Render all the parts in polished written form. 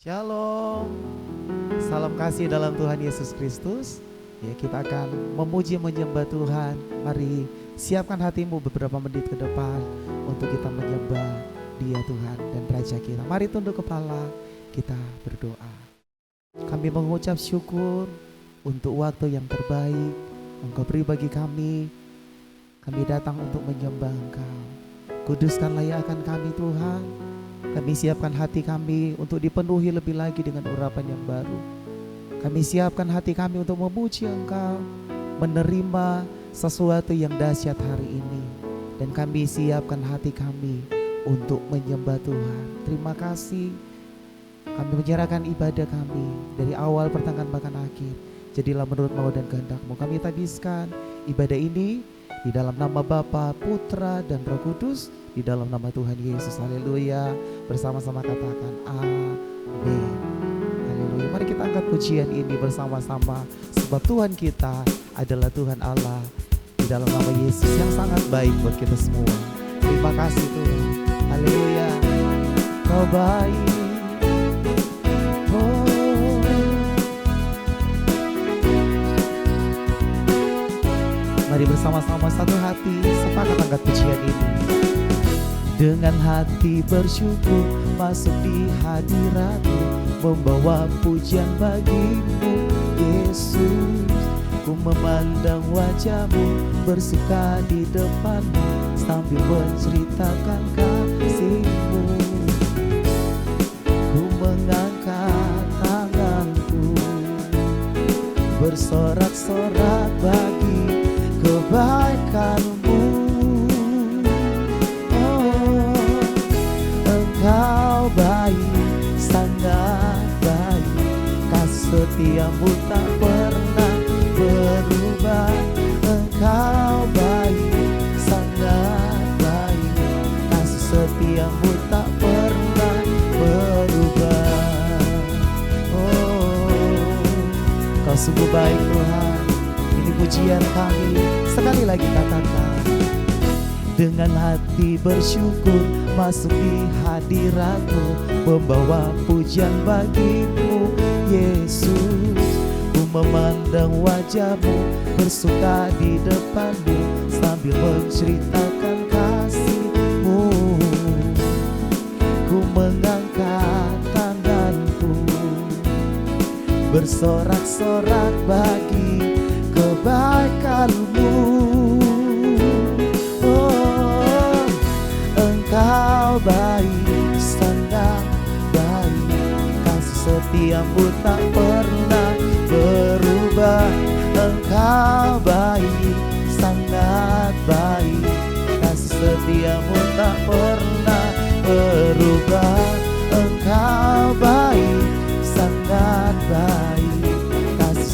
Shalom, salam kasih dalam Tuhan Yesus Kristus. Ya, kita akan memuji menyembah Tuhan. Mari siapkan hatimu beberapa menit ke depan untuk kita menyembah Dia Tuhan dan Raja kita. Mari tunduk kepala, kita berdoa. Kami mengucap syukur untuk waktu yang terbaik Engkau beri bagi kami. Kami datang untuk menyembah Engkau. Kuduskanlah ya akan kami Tuhan. Kami siapkan hati kami untuk dipenuhi lebih lagi dengan urapan yang baru. Kami siapkan hati kami untuk memuji Engkau, menerima sesuatu yang dahsyat hari ini. Dan kami siapkan hati kami untuk menyembah Tuhan. Terima kasih. Kami menyerahkan ibadah kami dari awal, pertengahan, bahkan akhir. Jadilah menurut mau dan kehendak-Mu. Kami tabiskan ibadah ini di dalam nama Bapa, Putra, dan Roh Kudus, di dalam nama Tuhan Yesus. Haleluya. Bersama-sama katakan amin. Haleluya. Mari kita angkat pujian ini bersama-sama, sebab Tuhan kita adalah Tuhan Allah, di dalam nama Yesus yang sangat baik buat kita semua. Terima kasih Tuhan. Haleluya. Kau baik. Mari bersama-sama satu hati sepakat angkat pujian ini. Dengan hati bersyukur masuk di hadirat-Mu, membawa pujian bagi-Mu Yesus. Ku memandang wajah-Mu, bersuka di depan-Mu, sambil menceritakan kasih-Mu. Ku mengangkat tanganku, bersorak-sorak bagi kebaikan-Mu. Oh, Engkau baik, sangat baik. Kasih setia-Mu tak pernah berubah. Engkau baik, sangat baik. Kasih setia-Mu tak pernah berubah. Oh, Kau sungguh baik Tuhan. Pujian kami sekali lagi katakan. Dengan hati bersyukur masuk di hadirat-Mu, membawa pujian bagi-Mu Yesus. Ku memandang wajah-Mu, bersuka di depan-Mu, sambil menceritakan kasih-Mu. Ku mengangkat tanganku, bersorak-sorak bagi kebaikan-Mu. Oh, Engkau baik, sangat baik. Kasih setia-Mu tak pernah berubah. Engkau baik, sangat baik. Kasih setia-Mu tak pernah berubah. Engkau baik, sangat baik.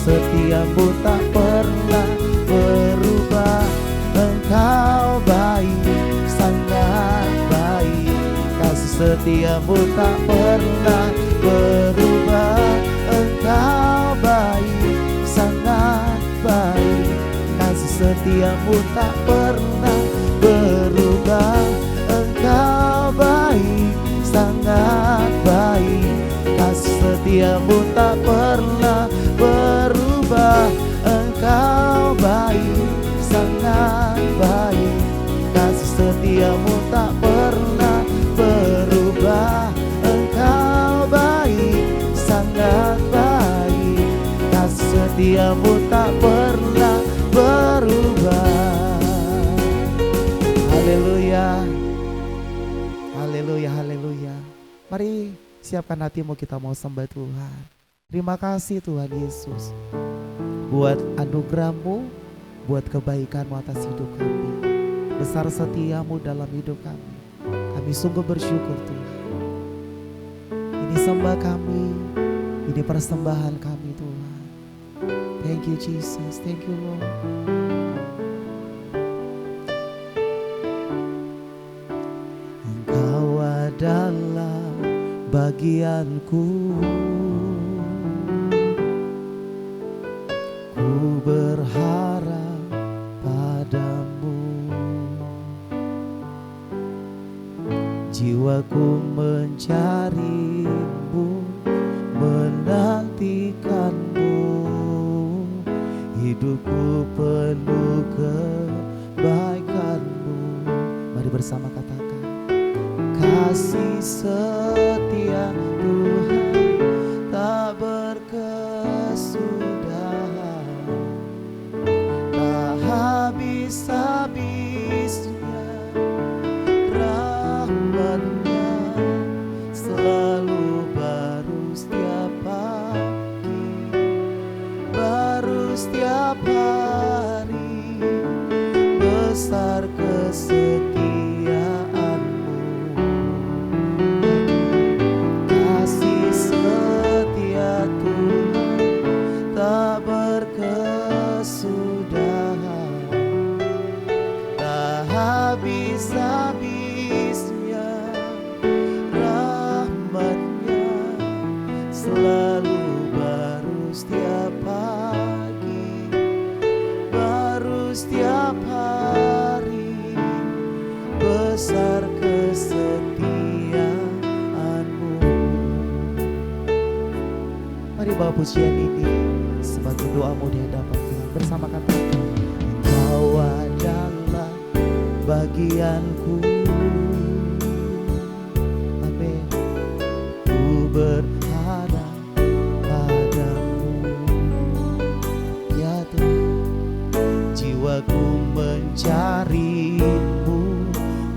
Setia-Mu tak pernah berubah. Engkau baik, sangat baik. Kasih setia-Mu tak pernah berubah. Engkau baik, sangat baik. Kasih setia-Mu tak pernah berubah. Engkau baik, sangat baik. Kasih setia-Mu tak pernah berubah. Engkau baik, sangat baik. Kasih setia-Mu tak pernah berubah. Engkau baik, sangat baik. Kasih setia-Mu tak pernah berubah. Haleluya. Haleluya, haleluya. Mari siapkan hatimu, kita mau sembah Tuhan. Terima kasih Tuhan Yesus, buat anugerah-Mu, buat kebaikan-Mu atas hidup kami. Besar setia-Mu dalam hidup kami. Kami sungguh bersyukur Tuhan. Ini sembah kami, ini persembahan kami Tuhan. Thank you Jesus, thank you Lord. Engkau adalah bagianku, ku berharap padamu. Jiwaku mencari-Mu, menantikanmu. Hidupku penuh kebaikanmu. Mari bersama katakan, kasih setia Tuhan tak berkesudahan, tak habis-habisnya rahmat-Nya, selalu baru setiap pagi, baru setiap hari, besar kesetiaan-Mu. Kasih setia Tuhan tak berkesudahan, tak habis-habisnya rahmat-Nya, selalu baru setiap pagi, baru setiap hari, besar kesetiaan-Mu. Mari bawa pujian ini sebagai doamu di hadapan Tuhan. Bersama katakan, Engkau adalah bagianku. Amin. Ku berharap padamu, ya Tuhan. Jiwaku mencari-Mu,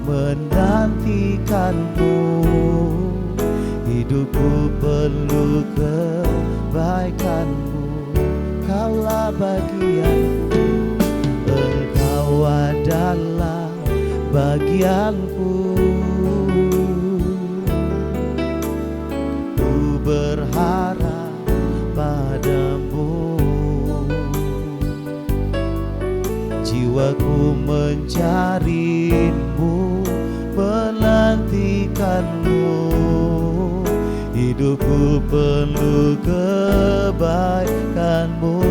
menantikan-Mu. Hidupku perlu kebaikan-Mu. Kaulah bagianku, Engkau adalah bagianku. Ku berharap padamu. Jiwaku mencari-Mu, menantikan-Mu. Hidupku perlu kebaikan-Mu.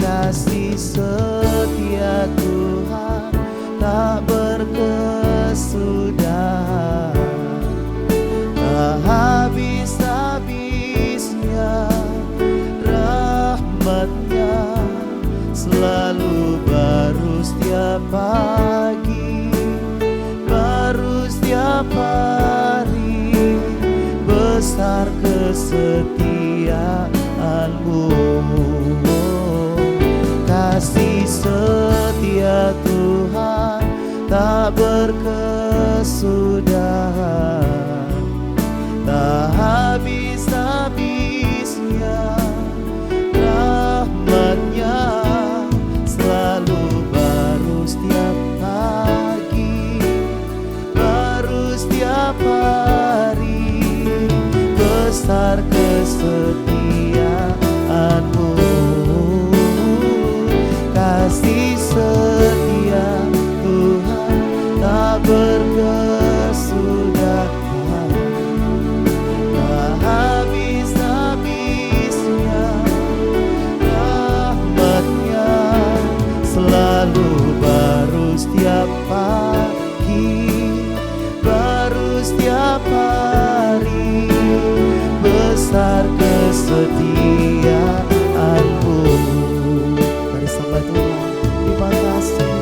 Kasih setia Tuhan tak berkesudahan, tak habis-habisnya rahmat-Nya, selalu baru setiap pagi, baru setiap hari, besar kesetiaan-Mu. Kasih setia Tuhan tak berkesudahan, tak habis-habisnya rahmat-Nya, selalu baru setiap pagi, baru setiap hari, besar kesetiaan-Mu. Kasih setia Tuhan tak berkesudahan, tak habis-habisnya rahmat-Nya, selalu baru setiap pagi, baru setiap hari, besar kesetiaan-Mu. Mari sembah Tuhan, terima kasih.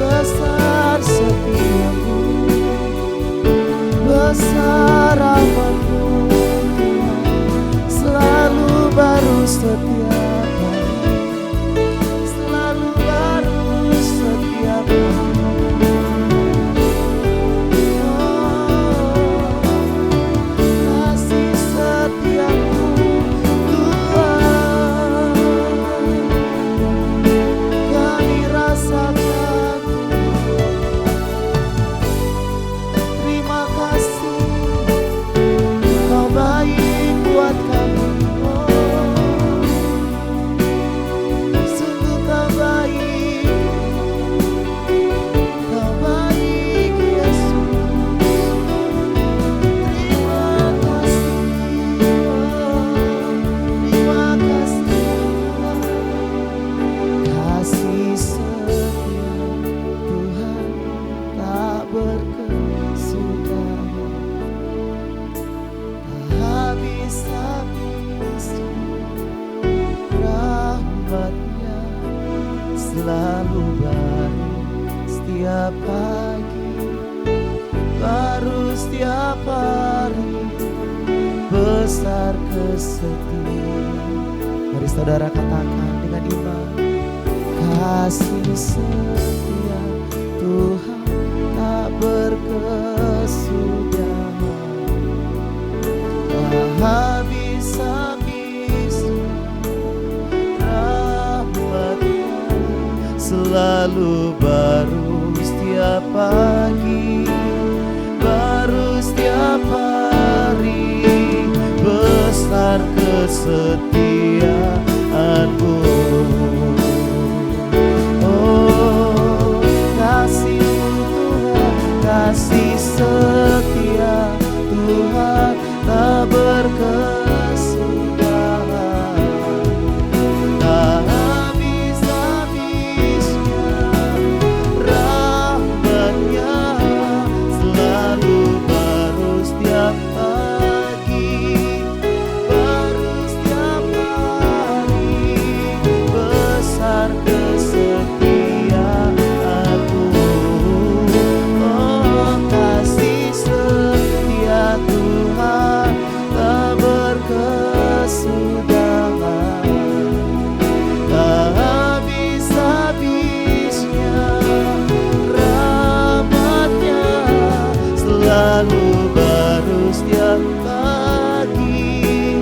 Besar setiamu, besar rahmat-Mu, selalu baru setiap hari, selalu baru setiap hari. Kasih setiamu Tuhan, kami rasakan. Terima kasih, Kau baik buat kami. habis-habisnya, rahmat-Nya selalu baru setiap pagi, baru setiap hari, besar kesetiaan. Mari saudara katakan dengan iman, kasih setia Tuhan tak berkesudahan, tak habis-habisnya, rahmat-Nya selalu baru setiap pagi, baru setiap hari, besar kesetiaan-Mu. Oh, kasih-Mu Tuhan, kasih setia Tuhan tak berkesudahan, tak habis-habisnya, rahmat-Nya selalu baru setiap pagi, baru setiap hari, besar kesetiaan-Mu. Oh, kasih setia Tuhan tak berkesudahan, tak habis-habisnya, rahmat-Nya selalu baru setiap pagi,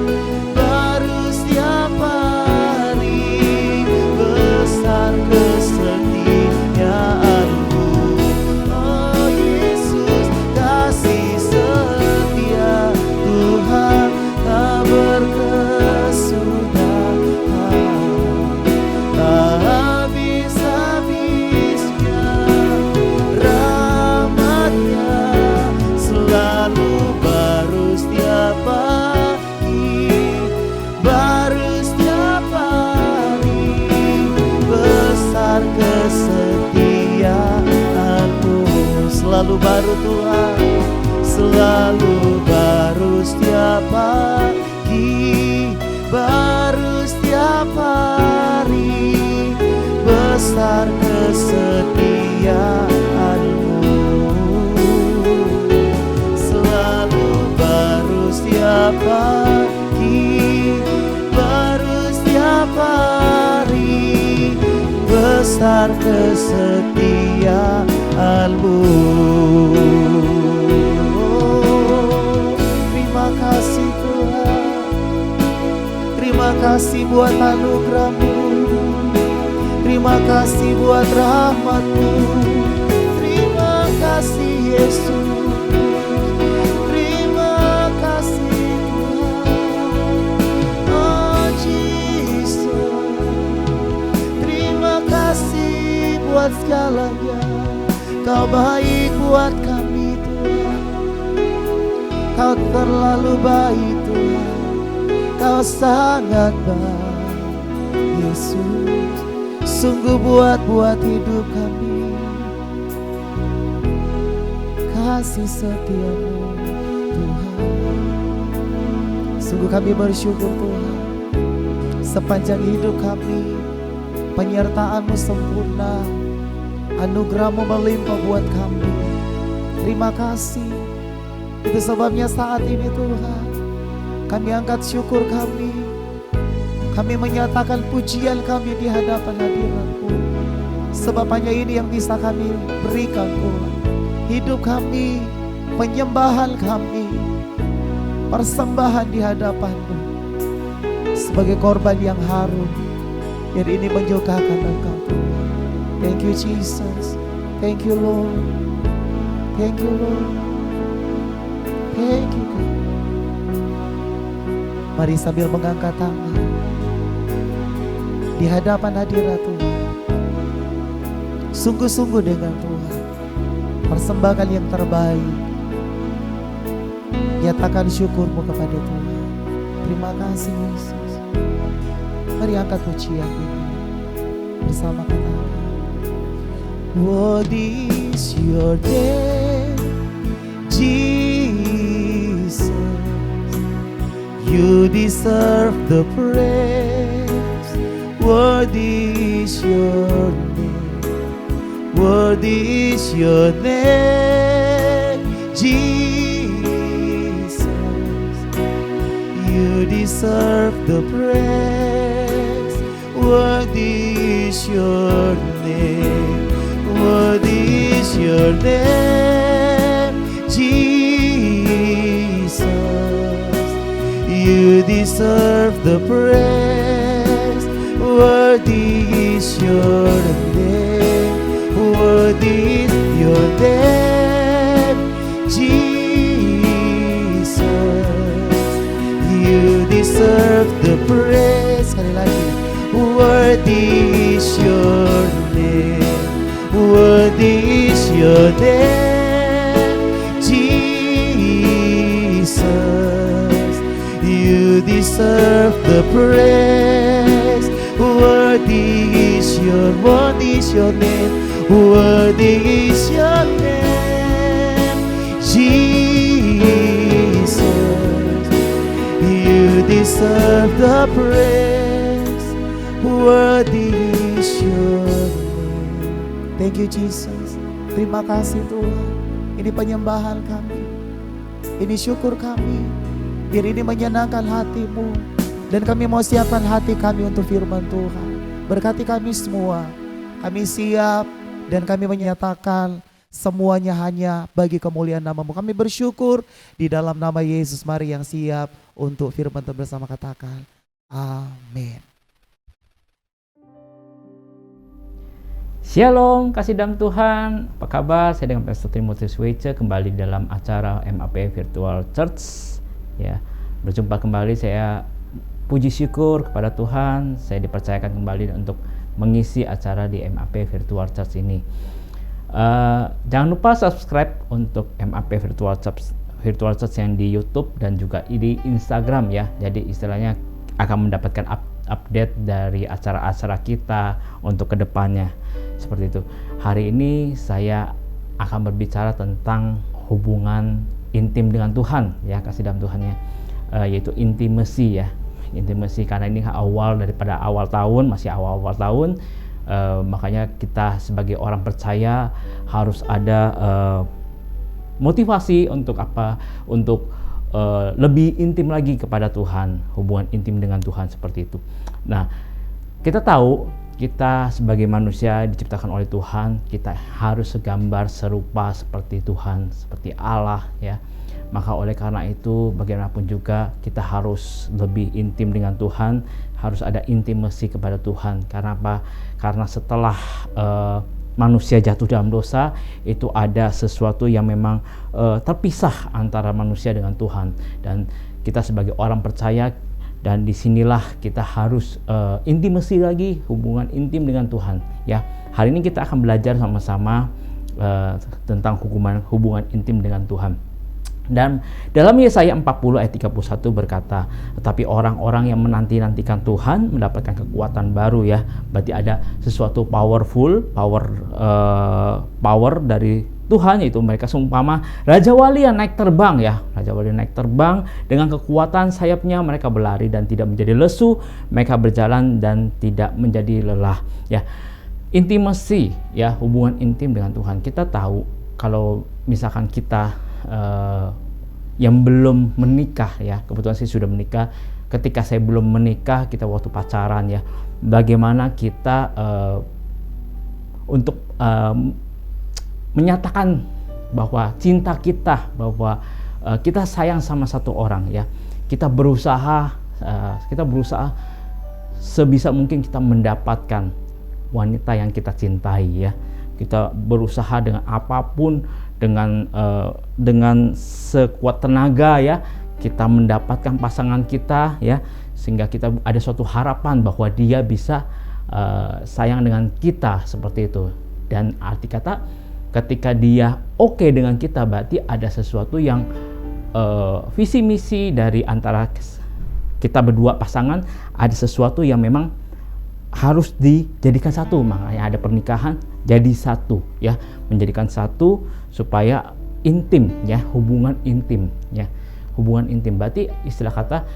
baru setiap hari, besar kesetiaan-Mu. Oh Yesus, kasih setia Tuhan tak berkesudahan, tak habis-habisnya, rahmat-Nya selalu baru setiap pagi, baru setiap hari, besar kesetiaan-Mu. Selalu baru Tuhan, selalu baru setiap pagi, baru setiap hari, besar kesetiaan-Mu. Selalu baru setiap pagi, baru setiap hari, besar kesetiaan-Mu. Terima kasih Tuhan, terima kasih buat anugerah-Mu, terima kasih buat rahmat-Mu, terima kasih Yesus, terima kasih Tuhan. Oh Jesus, terima kasih buat segalanya. Kau baik buat kami Tuhan, Kau terlalu baik Tuhan, Kau sangat baik Yesus, sungguh buat hidup kami. Kasih setia-Mu Tuhan, sungguh kami bersyukur Tuhan, sepanjang hidup kami penyertaan-Mu sempurna, anugerah-Mu melimpah buat kami. Terima kasih. Itu sebabnya saat ini Tuhan, kami angkat syukur kami, kami menyatakan pujian kami di hadapan hadirat-Mu. Sebab hanya ini yang bisa kami berikan Tuhan. Hidup kami, penyembahan kami, persembahan di hadapan-Mu sebagai korban yang harum, yang ini menyukakan Engkau Tuhan. Thank you Jesus, thank you Lord, thank you Lord, thank you God. Mari sambil mengangkat tangan di hadapan hadirat Tuhan, sungguh-sungguh dengan Tuhan, persembahkan yang terbaik, nyatakan syukur-Mu kepada Tuhan. Terima kasih Yesus. Mari angkat pujian ini bersama kita. What is your name, Jesus? You deserve the praise. Worthy is your name. Worthy is your name, Jesus. You deserve the praise. Worthy is your name. Worthy is your name, Jesus. You deserve the praise. Worthy is your name. Worthy is your name, Jesus. You deserve the praise. Sekali lagi. Worthy is your name. Worthy is your name, Jesus. You deserve the praise. Worthy is your name. Worthy is your name, Jesus. You deserve the praise. Worthy is your name. Thank you, Jesus. Terima kasih Tuhan. Ini penyembahan kami, ini syukur kami. Biar ini menyenangkan hati-Mu. Dan kami mau siapkan hati kami untuk firman Tuhan. Berkati kami semua. Kami siap dan kami menyatakan semuanya hanya bagi kemuliaan nama-Mu. Kami bersyukur di dalam nama Yesus. Mari yang siap untuk firman Tuhan bersama katakan amin. Shalom, kasih dalam Tuhan. Apa kabar? Saya dengan Pastor Timotius Weice kembali dalam acara MAP Virtual Church. Ya, berjumpa kembali. Saya puji syukur kepada Tuhan. Saya dipercayakan kembali untuk mengisi acara di MAP Virtual Church ini. Jangan lupa subscribe untuk MAP Virtual Church yang di YouTube dan juga di Instagram ya. Jadi istilahnya akan mendapatkan update dari acara-acara kita untuk kedepannya. Seperti itu. Hari ini saya akan berbicara tentang hubungan intim dengan Tuhan ya, kasih dalam Tuhan ya, yaitu intimacy ya. Intimacy karena ini daripada awal tahun, masih awal tahun, makanya kita sebagai orang percaya harus ada motivasi untuk apa? Untuk lebih intim lagi kepada Tuhan, hubungan intim dengan Tuhan seperti itu. Nah, kita tahu kita sebagai manusia diciptakan oleh Tuhan, kita harus segambar serupa seperti Tuhan, seperti Allah ya. Maka oleh karena itu bagaimanapun juga kita harus lebih intim dengan Tuhan, harus ada intimasi kepada Tuhan. Karena apa? Karena setelah manusia jatuh dalam dosa, itu ada sesuatu yang memang terpisah antara manusia dengan Tuhan. Dan kita sebagai orang percaya, dan disinilah kita harus intimasi lagi, hubungan intim dengan Tuhan ya. Hari ini kita akan belajar sama-sama tentang hubungan intim dengan Tuhan. Dan dalam Yesaya 40 ayat 31 berkata, tetapi orang-orang yang menanti-nantikan Tuhan mendapatkan kekuatan baru ya. Berarti ada sesuatu power dari Tuhan, yaitu mereka seumpama Raja Wali yang naik terbang ya. Raja Wali naik terbang dengan kekuatan sayapnya, mereka berlari dan tidak menjadi lesu, mereka berjalan dan tidak menjadi lelah ya. Intimasi ya, hubungan intim dengan Tuhan. Kita tahu kalau misalkan kita yang belum menikah ya, kebetulan saya sudah menikah. Ketika saya belum menikah, kita waktu pacaran ya, bagaimana kita untuk menyatakan bahwa cinta kita, bahwa kita sayang sama satu orang ya. Kita berusaha sebisa mungkin kita mendapatkan wanita yang kita cintai ya. Kita berusaha dengan apapun, dengan sekuat tenaga ya, kita mendapatkan pasangan kita ya, sehingga kita ada suatu harapan bahwa dia bisa sayang dengan kita seperti itu. Dan arti kata ketika dia oke dengan kita, berarti ada sesuatu yang visi misi dari antara kita berdua pasangan, ada sesuatu yang memang harus dijadikan satu. Makanya ada pernikahan, jadi satu ya, menjadikan satu supaya intim ya, hubungan intim ya. Hubungan intim berarti istilah kata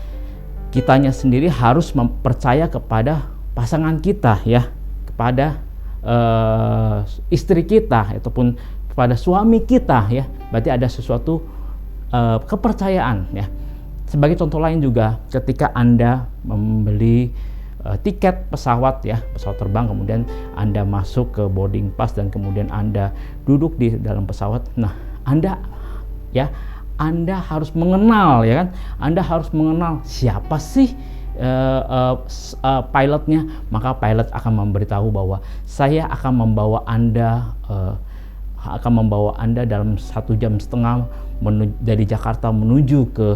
kitanya sendiri harus percaya kepada pasangan kita ya, kepada istri kita ataupun kepada suami kita ya. Berarti ada sesuatu kepercayaan ya. Sebagai contoh lain juga, ketika Anda membeli tiket pesawat ya, pesawat terbang, kemudian Anda masuk ke boarding pass dan kemudian Anda duduk di dalam pesawat. Nah, Anda harus mengenal ya kan, Anda harus mengenal siapa sih pilotnya. Maka pilot akan memberitahu bahwa saya akan membawa Anda dalam 1,5 jam dari Jakarta menuju ke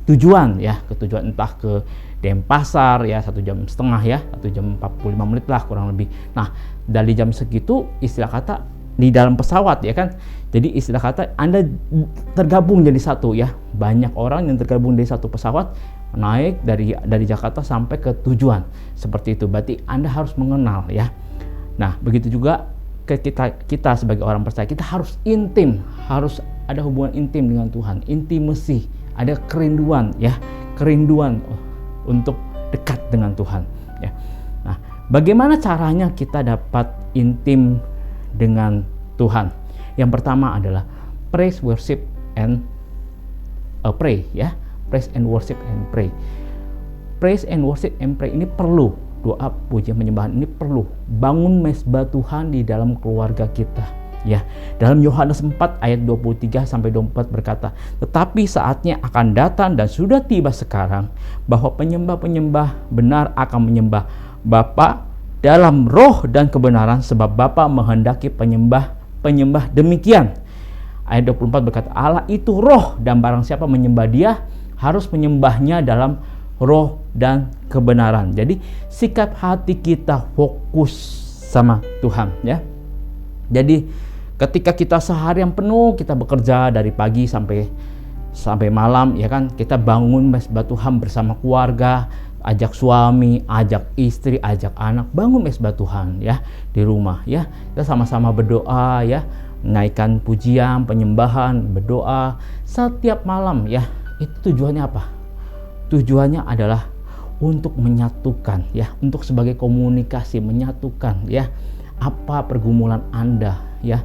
tujuan ya, ke tujuan entah ke Denpasar ya, 1,5 jam ya, 1 jam 45 menit lah kurang lebih. Nah, dari jam segitu istilah kata di dalam pesawat ya kan, jadi istilah kata Anda tergabung jadi satu ya, banyak orang yang tergabung di satu pesawat naik dari Jakarta sampai ke tujuan, seperti itu. Berarti Anda harus mengenal ya. Nah, begitu juga kita sebagai orang percaya, kita harus intim, harus ada hubungan intim dengan Tuhan, intimacy, ada kerinduan ya, kerinduan untuk dekat dengan Tuhan ya. Nah, bagaimana caranya kita dapat intim dengan Tuhan? Yang pertama adalah praise, worship, and pray ya. Praise and worship and pray. Praise and worship and pray ini perlu. Doa, pujian, penyembahan ini perlu. Bangun mezbah Tuhan di dalam keluarga kita ya. Dalam Yohanes 4 ayat 23 sampai 24 berkata, "Tetapi saatnya akan datang dan sudah tiba sekarang bahwa penyembah-penyembah benar akan menyembah Bapa dalam roh dan kebenaran, sebab Bapa menghendaki penyembah demikian." Ayat 24 berkata, "Allah itu roh dan barang siapa menyembah Dia harus menyembahnya dalam roh dan kebenaran." Jadi sikap hati kita fokus sama Tuhan ya. Jadi ketika kita seharian penuh kita bekerja dari pagi sampai malam ya kan, kita bangun mezbah Tuhan bersama keluarga, ajak suami, ajak istri, ajak anak, bangun mezbah Tuhan ya di rumah ya. Kita sama-sama berdoa ya, menaikkan pujian, penyembahan, berdoa setiap malam ya. Itu tujuannya apa? Tujuannya adalah untuk menyatukan ya, untuk sebagai komunikasi, menyatukan ya. Apa pergumulan Anda ya?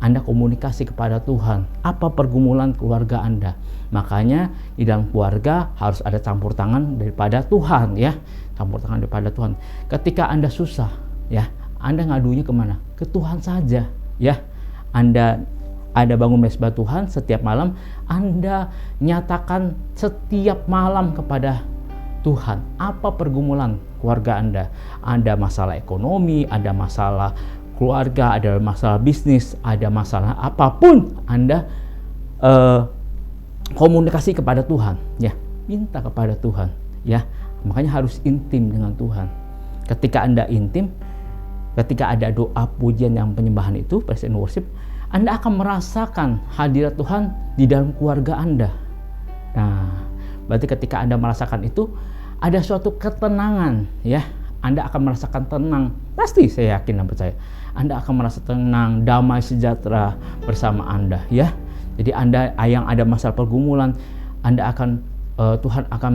Anda komunikasi kepada Tuhan. Apa pergumulan keluarga Anda? Makanya di dalam keluarga harus ada campur tangan daripada Tuhan ya. Campur tangan daripada Tuhan. Ketika Anda susah ya, Anda ngadunya kemana? Ke Tuhan saja ya. Anda bangun mezbah Tuhan setiap malam, Anda nyatakan setiap malam kepada Tuhan apa pergumulan keluarga Anda. Ada masalah ekonomi, ada masalah keluarga, ada masalah bisnis, ada masalah apapun, Anda komunikasi kepada Tuhan ya, minta kepada Tuhan ya. Makanya harus intim dengan Tuhan. Ketika Anda intim, ketika ada doa, pujian, yang penyembahan itu, praise and worship, Anda akan merasakan hadirat Tuhan di dalam keluarga Anda. Nah, berarti ketika Anda merasakan itu, ada suatu ketenangan ya. Anda akan merasakan tenang, pasti saya yakin dan percaya. Anda akan merasa tenang, damai sejahtera bersama Anda ya. Jadi Anda yang ada masalah pergumulan, Anda akan Tuhan akan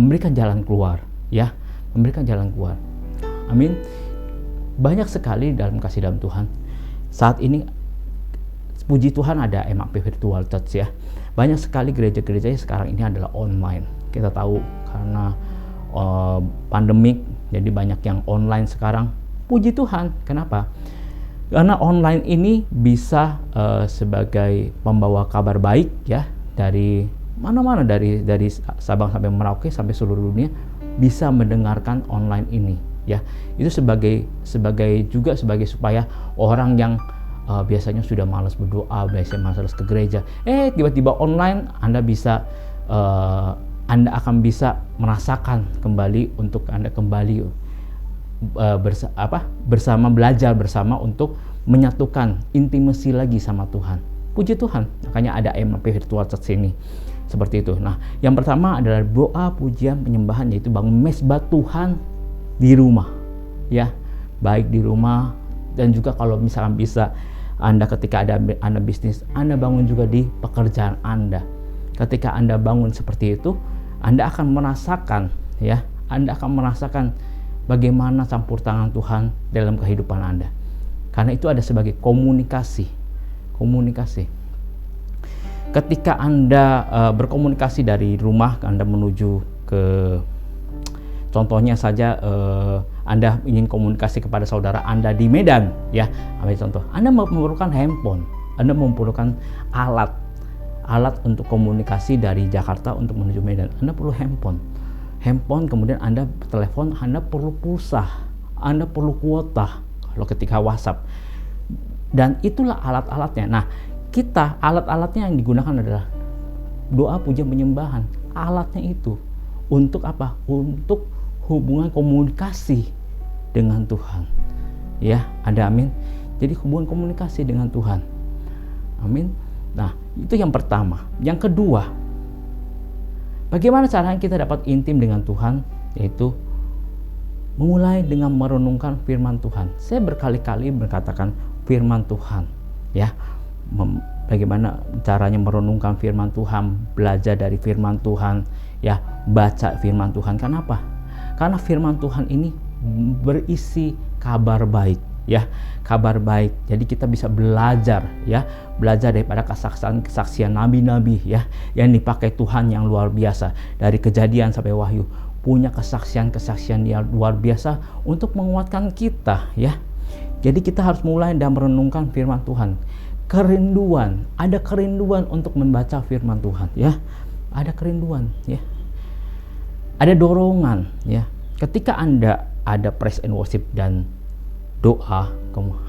memberikan jalan keluar ya, memberikan jalan keluar. Amin. Banyak sekali dalam kasih dalam Tuhan. Saat ini puji Tuhan ada MAP Virtual Church ya. Banyak sekali gereja-gereja sekarang ini adalah online. Kita tahu karena pandemik, jadi banyak yang online sekarang. Puji Tuhan, kenapa? Karena online ini bisa sebagai pembawa kabar baik ya, dari mana-mana, dari Sabang sampai Merauke sampai seluruh dunia bisa mendengarkan online ini ya. Itu sebagai supaya orang yang biasanya sudah malas berdoa, biasanya malas ke gereja, tiba-tiba online Anda bisa Anda akan bisa merasakan kembali, untuk Anda kembali bersama, belajar bersama untuk menyatukan intimasi lagi sama Tuhan. Puji Tuhan, makanya ada MAP Virtual Church ini seperti itu. Nah, yang pertama adalah doa, pujian, penyembahan, yaitu bangun mezbah Tuhan di rumah ya, baik di rumah dan juga kalau misalkan bisa Anda ketika Anda bisnis, Anda bangun juga di pekerjaan Anda. Ketika Anda bangun seperti itu, Anda akan merasakan ya, Anda akan merasakan bagaimana campur tangan Tuhan dalam kehidupan Anda. Karena itu ada sebagai komunikasi. Ketika Anda berkomunikasi dari rumah, Anda menuju ke, contohnya saja Anda ingin komunikasi kepada saudara Anda di Medan, ya, ambil contoh, Anda memerlukan handphone, Anda memerlukan alat untuk komunikasi dari Jakarta untuk menuju Medan. Anda perlu handphone, kemudian Anda telepon, Anda perlu pulsa, Anda perlu kuota kalau ketika WhatsApp, dan itulah alat-alatnya. Nah, kita alat-alatnya yang digunakan adalah doa, puja, penyembahan. Alatnya itu untuk apa? Untuk hubungan komunikasi dengan Tuhan. Ya, ada amin. Jadi hubungan komunikasi dengan Tuhan. Amin. Nah, itu yang pertama. Yang kedua, bagaimana caranya kita dapat intim dengan Tuhan? Yaitu memulai dengan merenungkan firman Tuhan. Saya berkali-kali berkatakan firman Tuhan, ya. Bagaimana caranya merenungkan firman Tuhan, belajar dari firman Tuhan, ya, baca firman Tuhan. Kenapa? Karena firman Tuhan ini berisi kabar baik, ya, kabar baik. Jadi kita bisa belajar, ya, belajar daripada kesaksian nabi-nabi, ya, yang dipakai Tuhan yang luar biasa, dari Kejadian sampai Wahyu, punya kesaksian yang luar biasa untuk menguatkan kita, ya. Jadi kita harus mulai dan merenungkan firman Tuhan. Ada kerinduan untuk membaca firman Tuhan, ya. Ada kerinduan, ya. Ada dorongan, ya. Ketika Anda ada praise and worship dan doa,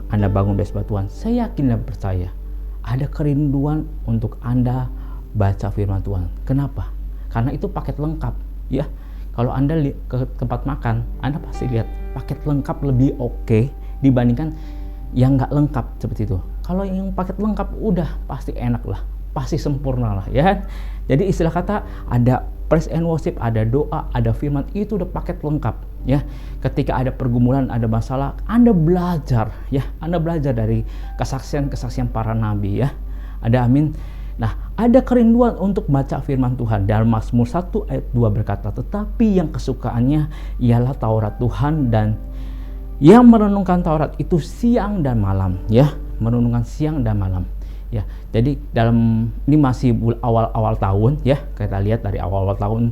Anda bangun dari Tuhan, saya yakin dan percaya ada kerinduan untuk Anda baca firman Tuhan. Kenapa? Karena itu paket lengkap, ya. Kalau Anda ke tempat makan, Anda pasti lihat paket lengkap lebih oke dibandingkan yang nggak lengkap seperti itu. Kalau yang paket lengkap udah pasti enak lah, pasti sempurna lah, ya. Jadi istilah kata ada praise and worship, ada doa, ada firman, itu udah paket lengkap, ya. Ketika ada pergumulan, ada masalah, Anda belajar, ya. Anda belajar dari kesaksian para nabi, ya. Ada amin. Nah, ada kerinduan untuk baca firman Tuhan. Dalam Mazmur 1 ayat 2 berkata, tetapi yang kesukaannya ialah Taurat Tuhan, dan yang merenungkan Taurat itu siang dan malam, ya, merenungkan siang dan malam, ya. Jadi ini masih awal-awal tahun, ya, kita lihat dari awal-awal tahun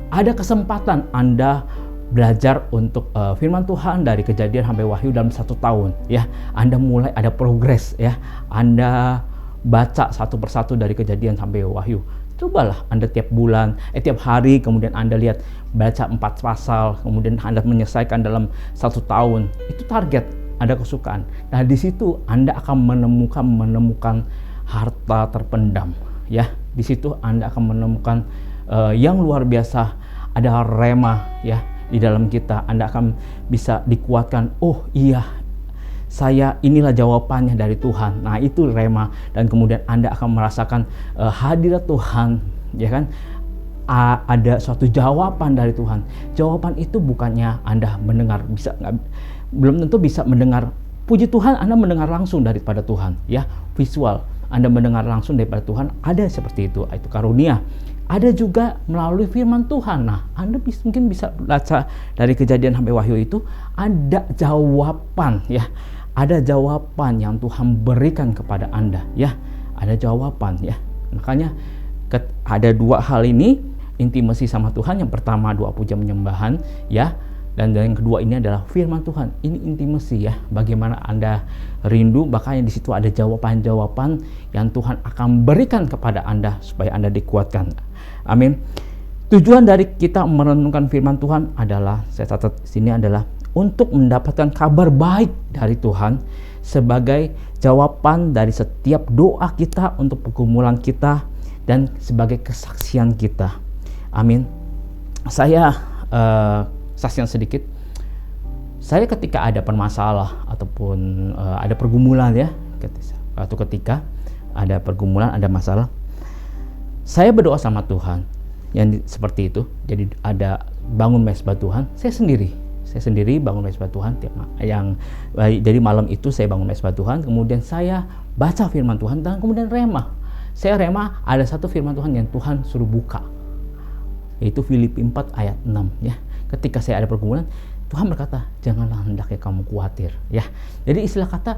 ada kesempatan Anda belajar untuk firman Tuhan dari Kejadian sampai Wahyu dalam 1 tahun, ya. Anda mulai ada progres, ya. Anda baca satu persatu dari Kejadian sampai Wahyu. Cobalah Anda tiap bulan, tiap hari, kemudian Anda lihat baca 4 pasal, kemudian Anda menyelesaikan dalam 1 tahun. Itu target, ada kesukaan. Nah, di situ Anda akan menemukan harta terpendam, ya. Di situ Anda akan menemukan yang luar biasa, ada rema, ya, di dalam kita. Anda akan bisa dikuatkan, oh iya, inilah jawabannya dari Tuhan. Nah, itu rema, dan kemudian Anda akan merasakan hadirat Tuhan, ya kan? Ada suatu jawaban dari Tuhan. Jawaban itu bukannya Anda mendengar, belum tentu bisa mendengar puji Tuhan. Anda mendengar langsung daripada Tuhan, ya, visual. Anda mendengar langsung daripada Tuhan, ada seperti itu karunia. Ada juga melalui firman Tuhan. Nah, Anda mungkin bisa baca dari Kejadian sampai Wahyu, itu ada jawaban, ya. Ada jawaban yang Tuhan berikan kepada Anda, ya. Ada jawaban, ya. Makanya ada 2 hal ini, intimasi sama Tuhan. Yang pertama doa, puja, penyembahan, ya. Dan yang kedua ini adalah firman Tuhan. Ini intimasi, ya. Bagaimana Anda rindu, makanya di situ ada jawaban-jawaban yang Tuhan akan berikan kepada Anda supaya Anda dikuatkan. Amin. Tujuan dari kita merenungkan firman Tuhan adalah, saya catat sini, adalah untuk mendapatkan kabar baik dari Tuhan sebagai jawaban dari setiap doa kita untuk pergumulan kita dan sebagai kesaksian kita. Amin. Saya saksian sedikit. Saya ketika ada permasalah ataupun ada pergumulan, ya, ketika ada pergumulan, ada masalah, saya berdoa sama Tuhan yang seperti itu. Jadi ada bangun mesbah Tuhan, saya sendiri bangun mesbah Tuhan jadi malam itu saya bangun mesbah Tuhan, kemudian saya baca firman Tuhan, dan kemudian rema. Saya rema, ada satu firman Tuhan yang Tuhan suruh buka. yaitu Filipi 4 ayat 6 ya. Ketika saya ada pergumulan, Tuhan berkata, janganlah hendaknya kamu khawatir ya. Jadi istilah kata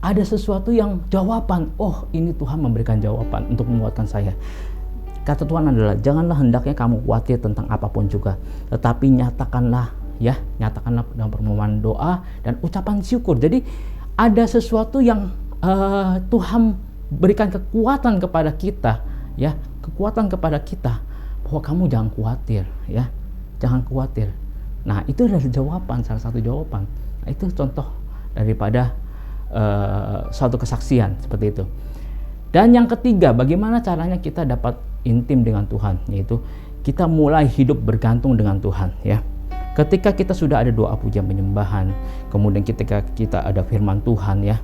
ada sesuatu yang jawaban. Oh, ini Tuhan memberikan jawaban untuk menguatkan saya. Kata Tuhan adalah, janganlah hendaknya kamu khawatir tentang apapun juga, tetapi nyatakanlah dengan permohonan doa dan ucapan syukur. Jadi ada sesuatu yang Tuhan berikan kekuatan kepada kita ya, kekuatan kepada kita bahwa kamu jangan khawatir ya, jangan khawatir. Nah, itu adalah jawaban, salah satu jawaban. Nah, itu contoh daripada suatu kesaksian seperti itu. Dan yang ketiga, bagaimana caranya kita dapat intim dengan Tuhan, yaitu kita mulai hidup bergantung dengan Tuhan ya. Ketika kita sudah ada doa pujian penyembahan, kemudian ketika kita ada firman Tuhan ya,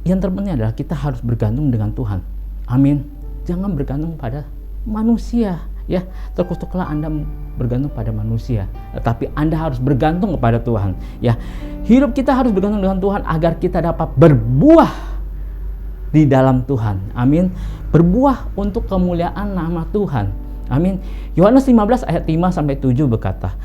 yang terpenting adalah kita harus bergantung dengan Tuhan. Amin. Jangan bergantung pada manusia ya. Terkutuklah Anda bergantung pada manusia, tetapi Anda harus bergantung kepada Tuhan ya. Hidup kita harus bergantung dengan Tuhan agar kita dapat berbuah di dalam Tuhan. Amin. Berbuah untuk kemuliaan nama Tuhan. Amin. Yohanes 15 ayat 5 sampai 7 berkata,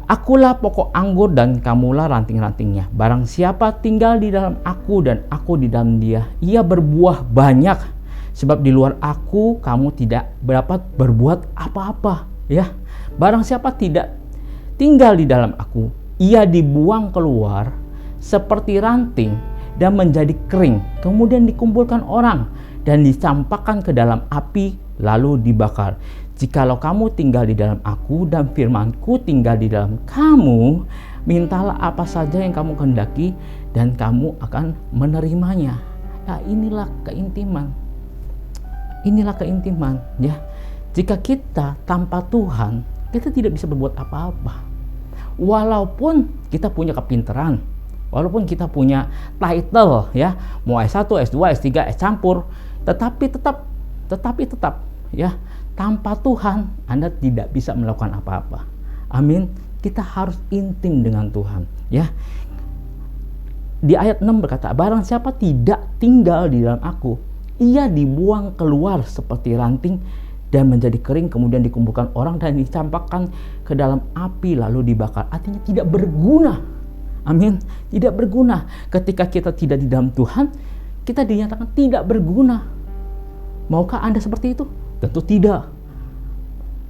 Akulah pokok anggur dan kamulah ranting-rantingnya. Barang siapa tinggal di dalam aku dan aku di dalam dia, ia berbuah banyak. Sebab di luar aku kamu tidak dapat berbuat apa-apa ya. Barang siapa tidak tinggal di dalam aku, ia dibuang keluar seperti ranting dan menjadi kering, kemudian dikumpulkan orang dan dicampakkan ke dalam api lalu dibakar. Jikalau kamu tinggal di dalam aku dan firmanku tinggal di dalam kamu, mintalah apa saja yang kamu kehendaki dan kamu akan menerimanya. Nah, inilah keintiman. Inilah keintiman ya. Jika kita tanpa Tuhan, kita tidak bisa berbuat apa-apa. Walaupun kita punya kepintaran, walaupun kita punya title ya, mau S1, S2, S3, S campur, tetapi tetap ya, tanpa Tuhan Anda tidak bisa melakukan apa-apa. Amin. Kita harus intim dengan Tuhan ya. Di ayat 6 berkata, barang siapa tidak tinggal di dalam aku, ia dibuang keluar seperti ranting dan menjadi kering, kemudian dikumpulkan orang dan dicampakkan ke dalam api lalu dibakar. Artinya tidak berguna. Amin. Tidak berguna. Ketika kita tidak di dalam Tuhan, kita dinyatakan tidak berguna. Maukah Anda seperti itu? Tentu tidak.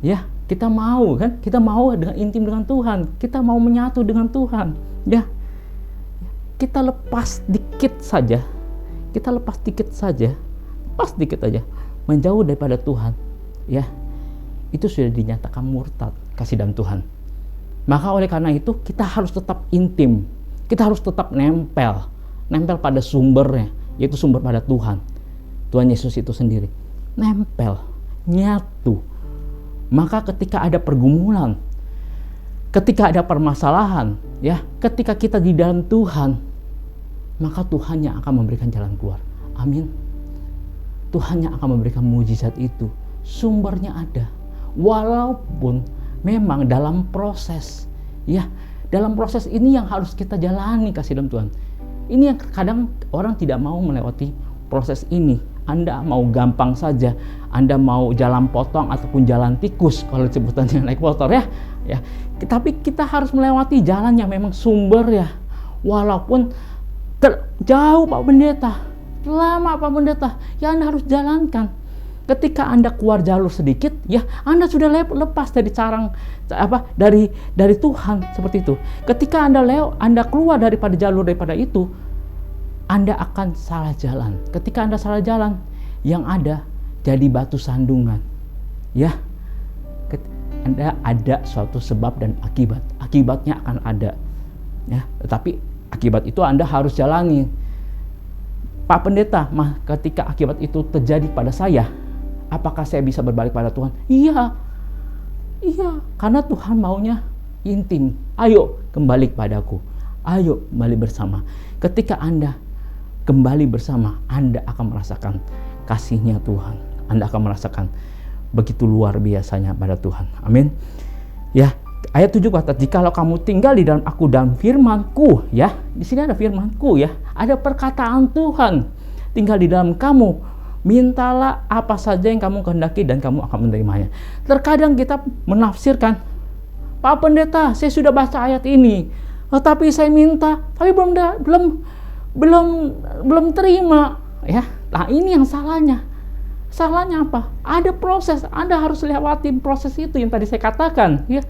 Ya, kita mau kan? Kita mau dengan intim dengan Tuhan. Kita mau menyatu dengan Tuhan. Ya. Kita lepas dikit saja. Lepas dikit aja menjauh daripada Tuhan. Ya. Itu sudah dinyatakan murtad kasih dalam Tuhan. Maka oleh karena itu kita harus tetap intim. Kita harus tetap nempel pada sumbernya, yaitu sumber pada Tuhan. Tuhan Yesus itu sendiri. Nempel, nyatu. Maka ketika ada pergumulan, ketika ada permasalahan, ya, ketika kita di dalam Tuhan, maka Tuhan yang akan memberikan jalan keluar. Amin. Tuhan yang akan memberikan mujizat itu. Sumbernya ada. Walaupun memang dalam proses, ya, dalam proses ini yang harus kita jalani kasih dalam Tuhan. Ini yang kadang orang tidak mau melewati proses ini. Anda mau gampang saja, Anda mau jalan potong ataupun jalan tikus kalau sebutannya naik motor ya. Tapi kita harus melewati jalan yang memang sumber ya. Walaupun jauh Pak Pendeta, lama Pak Pendeta, ya Anda harus jalankan. Ketika Anda keluar jalur sedikit, ya Anda sudah lepas dari dari Tuhan seperti itu. Ketika Anda keluar daripada itu, Anda akan salah jalan. Ketika Anda salah jalan, yang ada jadi batu sandungan. Ya, Anda ada suatu sebab dan akibat. Akibatnya akan ada. Ya, tetapi akibat itu Anda harus jalani. Pak Pendeta, ketika akibat itu terjadi pada saya, apakah saya bisa berbalik pada Tuhan? Iya, karena Tuhan maunya intim. Ayo kembali kepadaku. Ayo kembali bersama. Ketika Anda kembali bersama, Anda akan merasakan kasihnya Tuhan. Anda akan merasakan begitu luar biasanya pada Tuhan. Amin. Ya, ayat 7 kata, jikalau kamu tinggal di dalam aku dan firmanku, ya, di sini ada firmanku ya, ada perkataan Tuhan tinggal di dalam kamu, Mintalah apa saja yang kamu kehendaki dan kamu akan menerimanya. Terkadang kita menafsirkan, Pak Pendeta, saya sudah baca ayat ini, tapi saya minta, tapi belum terima, ya. Nah, ini yang salahnya. Salahnya apa? Ada proses, Anda harus lewati proses itu yang tadi saya katakan, ya.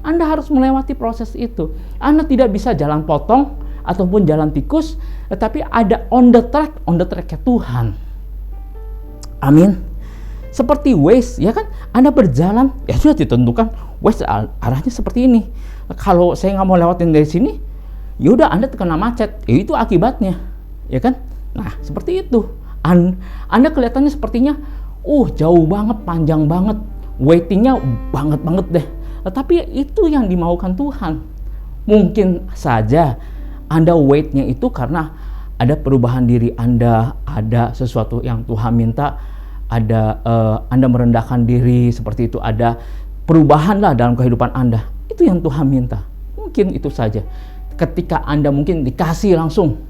Anda harus melewati proses itu. Anda tidak bisa jalan potong ataupun jalan tikus, tetapi ada on the track-nya Tuhan. Amin. Seperti Waze, ya kan? Anda berjalan, ya sudah ditentukan Waze arahnya seperti ini. Kalau saya nggak mau lewatin dari sini, ya udah Anda terkena macet. Ya itu akibatnya, ya kan? Nah, seperti itu. Anda kelihatannya sepertinya, jauh banget, panjang banget, waitingnya banget deh. Tetapi itu yang dimaukan Tuhan. Mungkin saja Anda waitnya itu karena ada perubahan diri Anda, ada sesuatu yang Tuhan minta, ada Anda merendahkan diri seperti itu, ada perubahan lah dalam kehidupan Anda. Itu yang Tuhan minta. Mungkin itu saja. Ketika Anda mungkin dikasih langsung,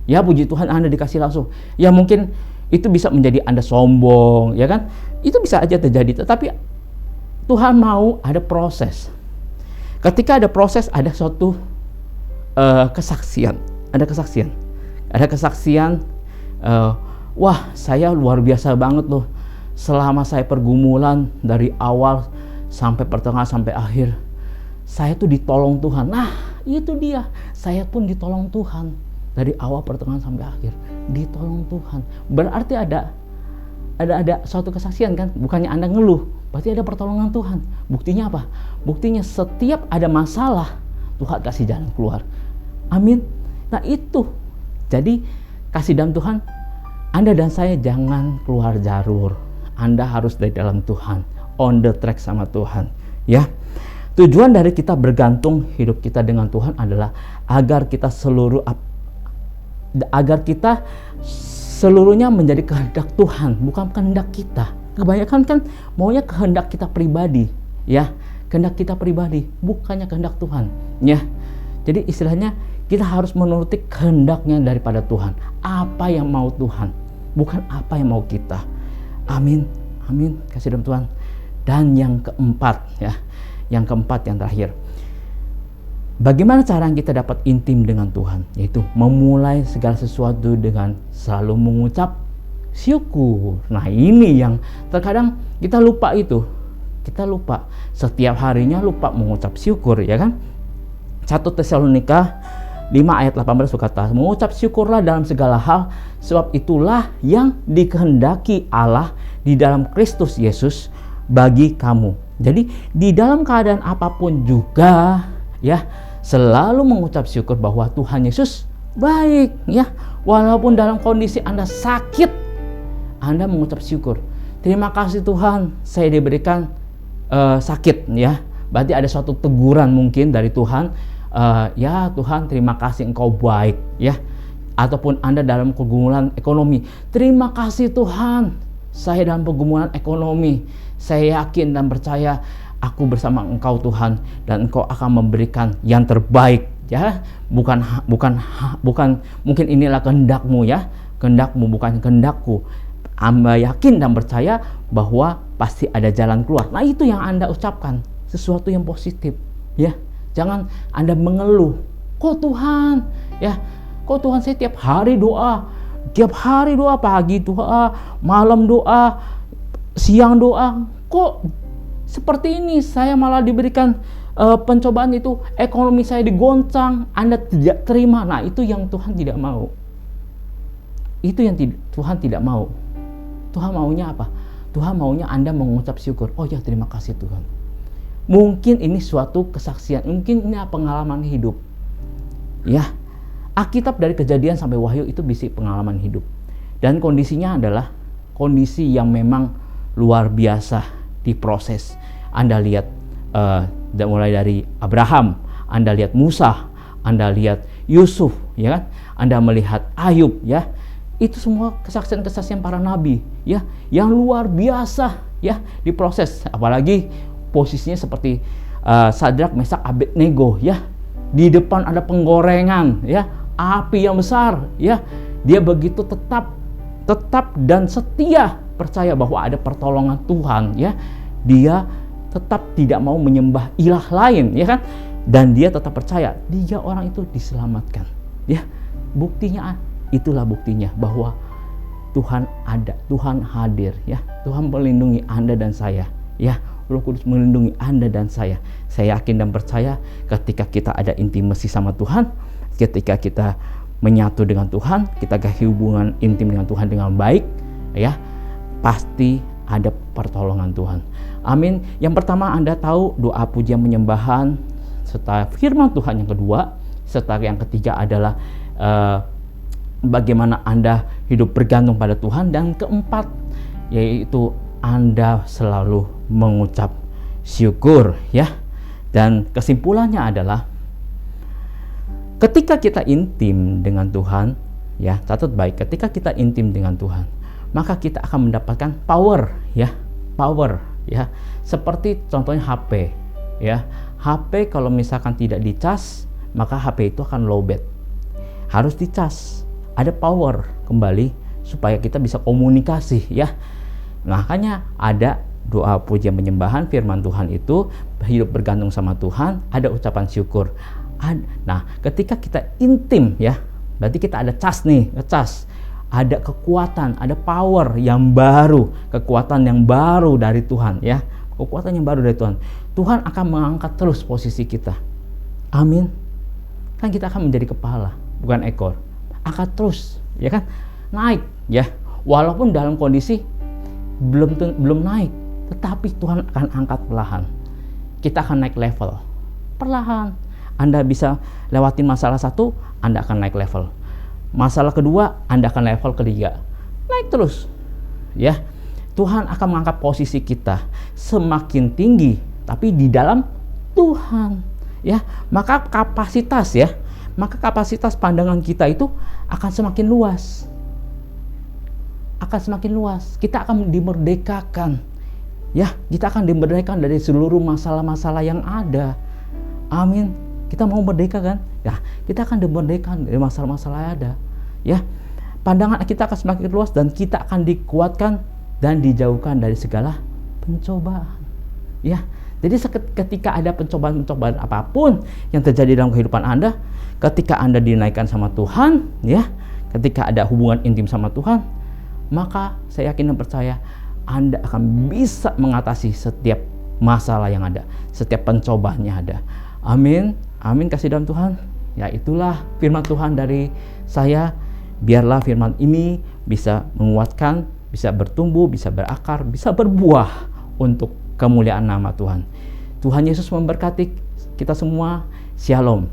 ya puji Tuhan Anda dikasih langsung. Ya mungkin itu bisa menjadi Anda sombong, ya kan? Itu bisa aja terjadi. Tetapi Tuhan mau ada proses. Ketika ada proses, ada suatu kesaksian. Ada kesaksian. Wah, saya luar biasa banget loh. Selama saya pergumulan dari awal sampai pertengahan sampai akhir, saya tuh ditolong Tuhan. Nah, itu dia. Saya pun ditolong Tuhan dari awal pertengahan sampai akhir. Ditolong Tuhan. Berarti ada suatu kesaksian kan? Bukannya Anda ngeluh, berarti ada pertolongan Tuhan. Buktinya apa? Buktinya setiap ada masalah, Tuhan kasih jalan keluar. Amin. Nah, itu. Jadi kasih dalam Tuhan, Anda dan saya jangan keluar jalur. Anda harus dari dalam Tuhan, on the track sama Tuhan, ya. Tujuan dari kita bergantung hidup kita dengan Tuhan adalah agar kita seluruhnya menjadi kehendak Tuhan, bukan kehendak kita. Kebanyakan kan maunya kehendak kita pribadi, ya. Kehendak kita pribadi, bukannya kehendak Tuhan, ya. Jadi istilahnya kita harus menuruti kehendaknya daripada Tuhan. Apa yang mau Tuhan, bukan apa yang mau kita. Amin. Kasih dalam Tuhan. Dan yang keempat, ya. Yang keempat, yang terakhir. Bagaimana cara kita dapat intim dengan Tuhan? Yaitu memulai segala sesuatu dengan selalu mengucap syukur. Nah, ini yang terkadang kita lupa itu. Kita lupa. Setiap harinya lupa mengucap syukur, ya kan? 1 Tesalonika 5 ayat 18 berkata, mengucap syukurlah dalam segala hal, sebab itulah yang dikehendaki Allah di dalam Kristus Yesus bagi kamu. Jadi di dalam keadaan apapun juga, ya, selalu mengucap syukur bahwa Tuhan Yesus baik, ya. Walaupun dalam kondisi Anda sakit, Anda mengucap syukur. Terima kasih Tuhan, saya diberikan sakit, ya. Berarti ada suatu teguran mungkin dari Tuhan. Ya Tuhan, terima kasih Engkau baik, ya. Ataupun Anda dalam pergumulan ekonomi, terima kasih Tuhan, saya dalam pergumulan ekonomi, saya yakin dan percaya aku bersama Engkau Tuhan, dan Engkau akan memberikan yang terbaik, ya. Bukan mungkin inilah kehendak-Mu, ya. Kehendak-Mu bukan kehendakku. Anda yakin dan percaya bahwa pasti ada jalan keluar. Nah, itu yang Anda ucapkan, sesuatu yang positif, ya. Jangan Anda mengeluh, kok Tuhan, ya, kok Tuhan saya tiap hari doa, pagi doa, malam doa, siang doa, kok seperti ini saya malah diberikan pencobaan itu, ekonomi saya digoncang, Anda tidak terima. Nah, itu yang Tuhan tidak mau. Itu yang Tuhan tidak mau. Tuhan maunya apa? Tuhan maunya Anda mengucap syukur. Oh ya, terima kasih Tuhan. Mungkin ini suatu kesaksian, mungkin ini pengalaman hidup, ya. Alkitab dari Kejadian sampai Wahyu itu bisa pengalaman hidup, dan kondisinya adalah kondisi yang memang luar biasa diproses. Anda lihat mulai dari Abraham, Anda lihat Musa, Anda lihat Yusuf, ya kan? Anda melihat Ayub, ya. Itu semua kesaksian-kesaksian para nabi, ya, yang luar biasa, ya, diproses. Apalagi posisinya seperti Sadrak, Mesak, Abednego, ya. Di depan ada penggorengan, ya, api yang besar, ya. Dia begitu tetap tetap dan setia percaya bahwa ada pertolongan Tuhan, ya, dia tetap tidak mau menyembah ilah lain, ya kan, dan dia tetap percaya dia orang itu diselamatkan, ya. Buktinya, itulah buktinya bahwa Tuhan ada, Tuhan hadir, ya. Tuhan melindungi Anda dan saya, ya. Roh Kudus melindungi Anda dan saya. Saya yakin dan percaya ketika kita ada intimasi sama Tuhan, ketika kita menyatu dengan Tuhan, kita ke hubungan intim dengan Tuhan dengan baik, ya, pasti ada pertolongan Tuhan. Amin. Yang pertama, Anda tahu doa pujian penyembahan serta firman Tuhan yang kedua, serta yang ketiga adalah bagaimana Anda hidup bergantung pada Tuhan, dan keempat yaitu Anda selalu mengucap syukur, ya. Dan kesimpulannya adalah ketika kita intim dengan Tuhan, ya, catat baik, ketika kita intim dengan Tuhan, maka kita akan mendapatkan power, ya, power, ya. Seperti contohnya HP, ya. HP kalau misalkan tidak dicas, maka HP itu akan lowbat. Harus dicas, ada power kembali supaya kita bisa komunikasi, ya. Makanya ada doa pujian penyembahan, firman Tuhan itu hidup bergantung sama Tuhan, ada ucapan syukur. Nah, ketika kita intim, ya, berarti kita ada cas nih, ngecas. Ada kekuatan, ada power yang baru, kekuatan yang baru dari Tuhan, ya. Kekuatan yang baru dari Tuhan. Tuhan akan mengangkat terus posisi kita. Amin. Kan kita akan menjadi kepala, bukan ekor. Angkat terus, ya kan? Naik, ya. Walaupun dalam kondisi belum naik, tetapi Tuhan akan angkat perlahan. Kita akan naik level perlahan. Anda bisa lewatin masalah satu, Anda akan naik level. Masalah kedua, Anda akan level ketiga. Naik terus, ya. Tuhan akan mengangkat posisi kita semakin tinggi, tapi di dalam Tuhan, ya. Maka kapasitas, ya, maka kapasitas pandangan kita itu akan semakin luas. Akan semakin luas. Kita akan dimerdekakan, ya. Kita akan dimerdekakan dari seluruh masalah-masalah yang ada. Amin. Kita mau merdeka kan? Ya, kita akan dimerdekakan dari masalah-masalah yang ada, ya. Pandangan kita akan semakin luas dan kita akan dikuatkan dan dijauhkan dari segala pencobaan, ya. Jadi ketika ada pencobaan-pencobaan apapun yang terjadi dalam kehidupan Anda, ketika Anda dinaikkan sama Tuhan, ya, ketika ada hubungan intim sama Tuhan, maka saya yakin dan percaya Anda akan bisa mengatasi setiap masalah yang ada, setiap pencobaan yang ada. Amin. Amin, kasih dalam Tuhan. Ya, itulah firman Tuhan dari saya. Biarlah firman ini bisa menguatkan, bisa bertumbuh, bisa berakar, bisa berbuah untuk kemuliaan nama Tuhan. Tuhan Yesus memberkati kita semua. Shalom.